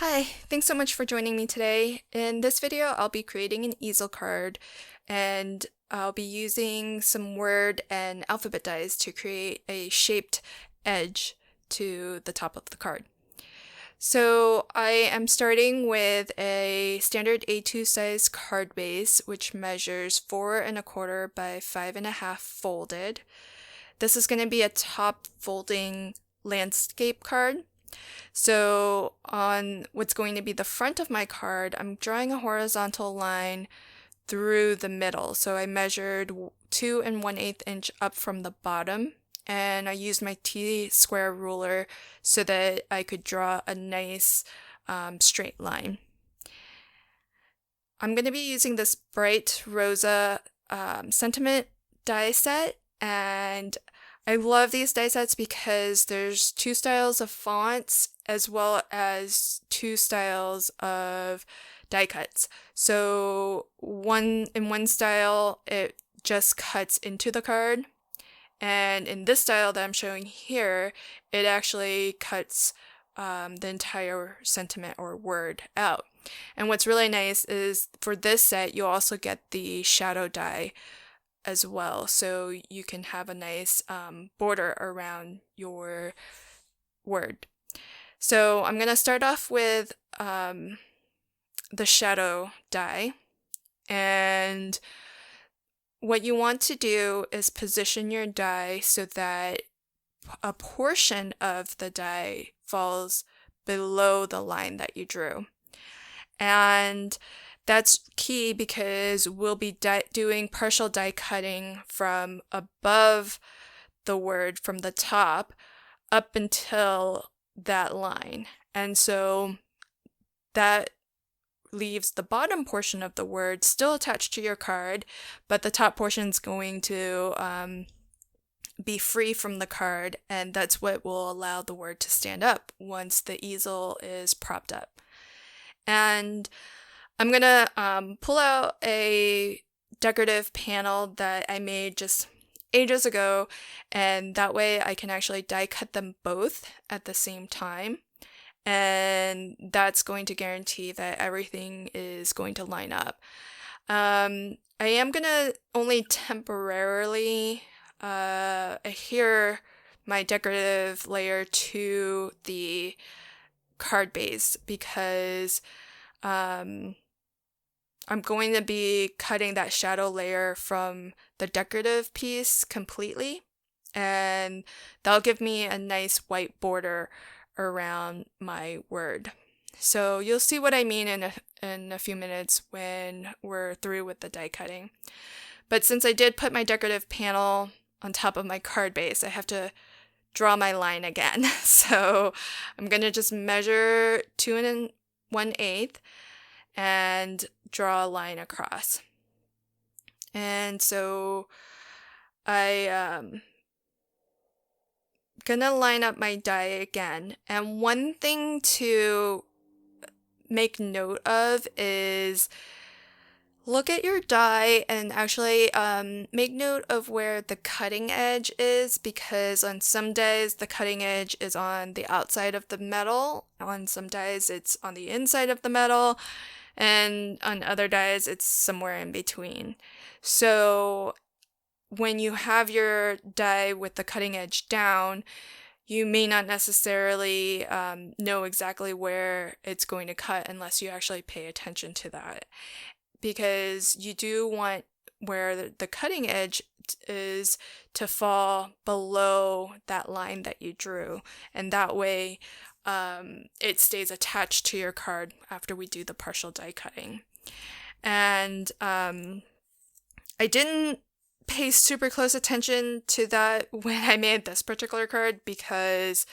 Hi, thanks so much for joining me today. In this video, I'll be creating an easel card and I'll be using some word and alphabet dies to create a shaped edge to the top of the card. So I am starting with a standard A2 size card base, which measures 4¼ by 5½ folded. This is going to be a top folding landscape card. So on what's going to be the front of my card, I'm drawing a horizontal line through the middle. So I measured 2 1/8 inch up from the bottom, and I used my T-square ruler so that I could draw a nice straight line. I'm going to be using this bright rosa sentiment die set, and I love these die sets because there's two styles of fonts as well as two styles of die cuts. So in one style, it just cuts into the card. And in this style that I'm showing here, it actually cuts the entire sentiment or word out. And what's really nice is for this set, you'll also get the shadow die as well, so you can have a nice border around your word. So I'm going to start off with the shadow die, and what you want to do is position your die so that a portion of the die falls below the line that you drew. And that's key because we'll be doing partial die cutting from above the word from the top up until that line. And so that leaves the bottom portion of the word still attached to your card, but the top portion is going to be free from the card, and that's what will allow the word to stand up once the easel is propped up. And I'm gonna pull out a decorative panel that I made just ages ago, and that way I can actually die cut them both at the same time, and that's going to guarantee that everything is going to line up. I am gonna only temporarily adhere my decorative layer to the card base because I'm going to be cutting that shadow layer from the decorative piece completely, and that'll give me a nice white border around my word. So you'll see what I mean in a few minutes when we're through with the die cutting. But since I did put my decorative panel on top of my card base, I have to draw my line again. So I'm going to just measure 2 1/8 and draw a line across. And so I gonna line up my die again. And one thing to make note of is look at your die and actually make note of where the cutting edge is, because on some dies the cutting edge is on the outside of the metal, on some dies it's on the inside of the metal, and on other dies it's somewhere in between. So when you have your die with the cutting edge down, you may not necessarily know exactly where it's going to cut unless you actually pay attention to that, because you do want where the cutting edge is to fall below that line that you drew, and that way it stays attached to your card after we do the partial die cutting. And I didn't pay super close attention to that when I made this particular card because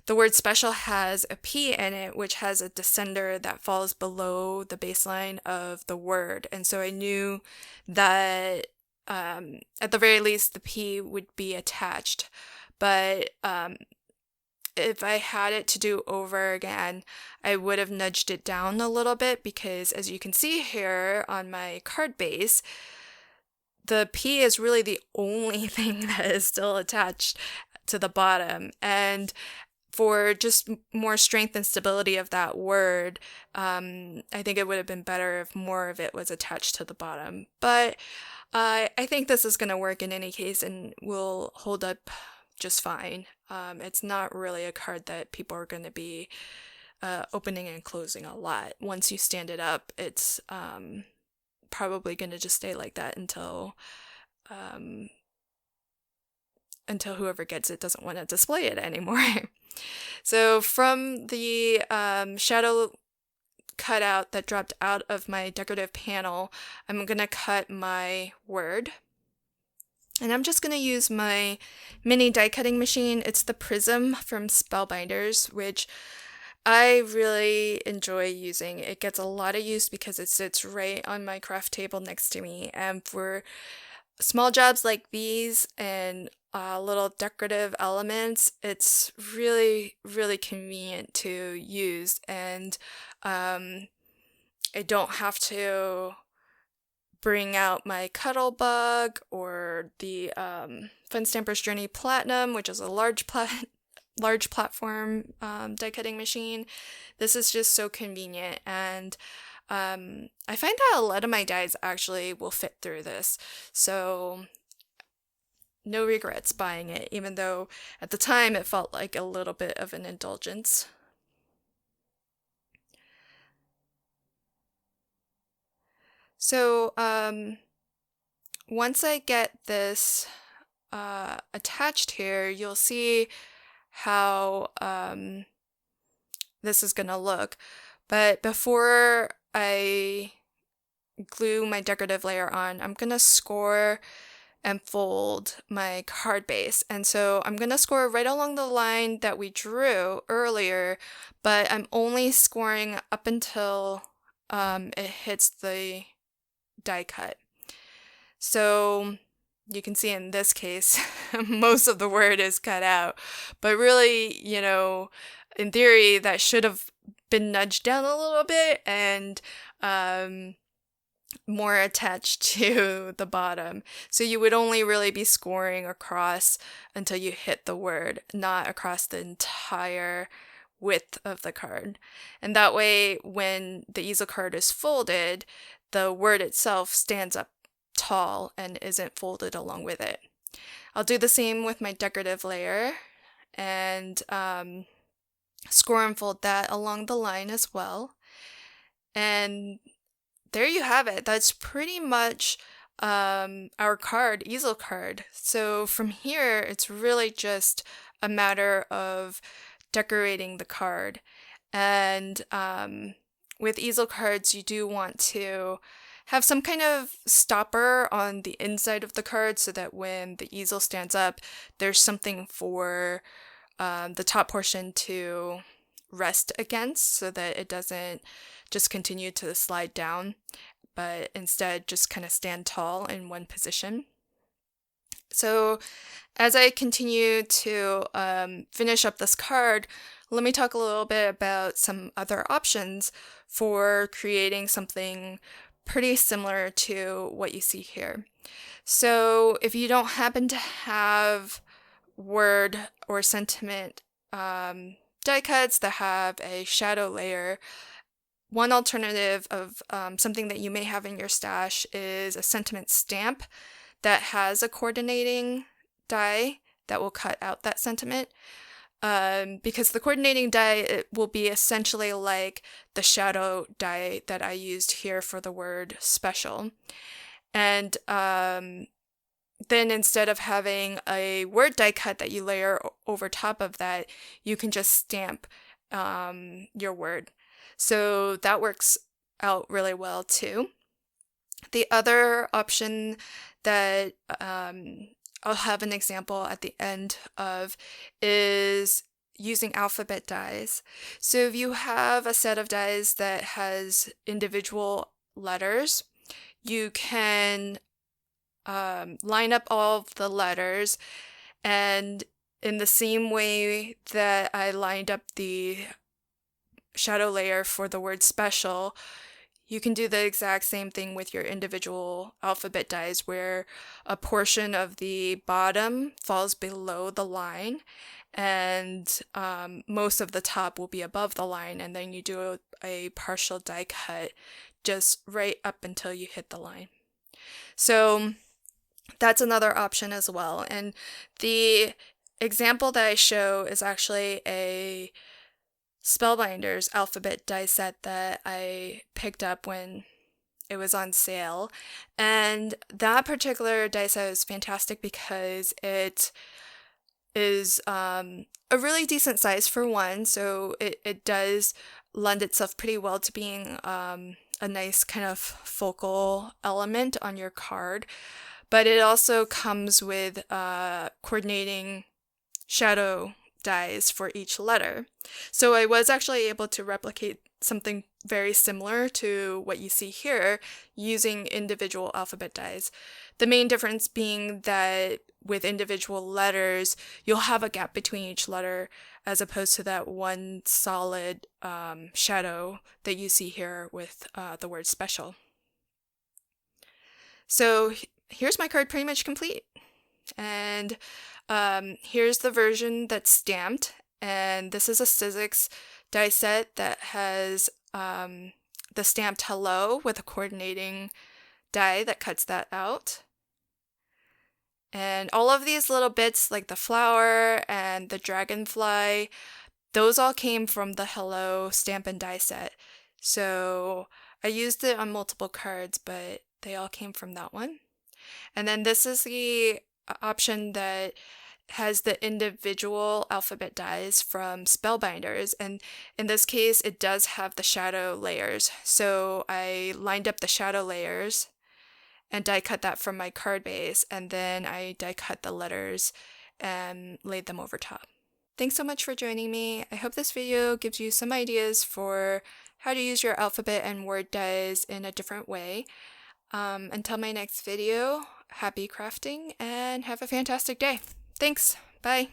the word special has a P in it, which has a descender that falls below the baseline of the word. And so I knew that at the very least the P would be attached. But if I had it to do over again, I would have nudged it down a little bit because, as you can see here on my card base, the P is really the only thing that is still attached to the bottom. And for just more strength and stability of that word, I think it would have been better if more of it was attached to the bottom. But I think this is going to work in any case and will hold up just fine. It's not really a card that people are going to be opening and closing a lot. Once you stand it up, it's probably going to just stay like that until whoever gets it doesn't want to display it anymore. So from the shadow cutout that dropped out of my decorative panel, I'm going to cut my word. And I'm just going to use my mini die cutting machine. It's the Prism from Spellbinders, which I really enjoy using. It gets a lot of use because it sits right on my craft table next to me. And for small jobs like these and little decorative elements, it's really, really convenient to use. And I don't have to bring out my Cuttlebug or the Fun Stamper's Journey Platinum, which is a large platform die cutting machine. This is just so convenient, and I find that a lot of my dies actually will fit through this, so no regrets buying it, even though at the time it felt like a little bit of an indulgence. So once I get this attached here, you'll see how this is gonna look. But before I glue my decorative layer on, I'm gonna score and fold my card base. And so I'm gonna score right along the line that we drew earlier, but I'm only scoring up until it hits the die cut. So you can see in this case, most of the word is cut out, but really, in theory, that should have been nudged down a little bit and more attached to the bottom. So you would only really be scoring across until you hit the word, not across the entire width of the card. And that way, when the easel card is folded, the word itself stands up tall and isn't folded along with it. I'll do the same with my decorative layer and score and fold that along the line as well. And there you have it. That's pretty much our card, easel card. So from here, it's really just a matter of decorating the card. And with easel cards, you do want to have some kind of stopper on the inside of the card so that when the easel stands up, there's something for the top portion to rest against so that it doesn't just continue to slide down, but instead just kind of stand tall in one position. So as I continue to finish up this card, let me talk a little bit about some other options for creating something pretty similar to what you see here. So if you don't happen to have word or sentiment die cuts that have a shadow layer, one alternative of something that you may have in your stash is a sentiment stamp that has a coordinating die that will cut out that sentiment. Because the coordinating die, it will be essentially like the shadow die that I used here for the word special. And then instead of having a word die cut that you layer over top of that, you can just stamp your word. So that works out really well too. The other option that I'll have an example at the end of is using alphabet dies. So if you have a set of dies that has individual letters, you can line up all of the letters, and in the same way that I lined up the shadow layer for the word special, you can do the exact same thing with your individual alphabet dies, where a portion of the bottom falls below the line and most of the top will be above the line, and then you do a partial die cut just right up until you hit the line. So that's another option as well. And the example that I show is actually a Spellbinders alphabet die set that I picked up when it was on sale. And that particular die set is fantastic because it is a really decent size for one, so it does lend itself pretty well to being a nice kind of focal element on your card. But it also comes with coordinating shadow dies for each letter. So I was actually able to replicate something very similar to what you see here using individual alphabet dies. The main difference being that with individual letters, you'll have a gap between each letter as opposed to that one solid shadow that you see here with the word special. So here's my card pretty much complete. And here's the version that's stamped. And this is a Sizzix die set that has the stamped hello with a coordinating die that cuts that out. And all of these little bits, like the flower and the dragonfly, those all came from the hello stamp and die set. So I used it on multiple cards, but they all came from that one. And then this is the option that has the individual alphabet dies from Spellbinders, and in this case it does have the shadow layers. So I lined up the shadow layers and die cut that from my card base, and then I die cut the letters and laid them over top. Thanks so much for joining me. I hope this video gives you some ideas for how to use your alphabet and word dies in a different way. Until my next video, happy crafting and have a fantastic day. Thanks. Bye.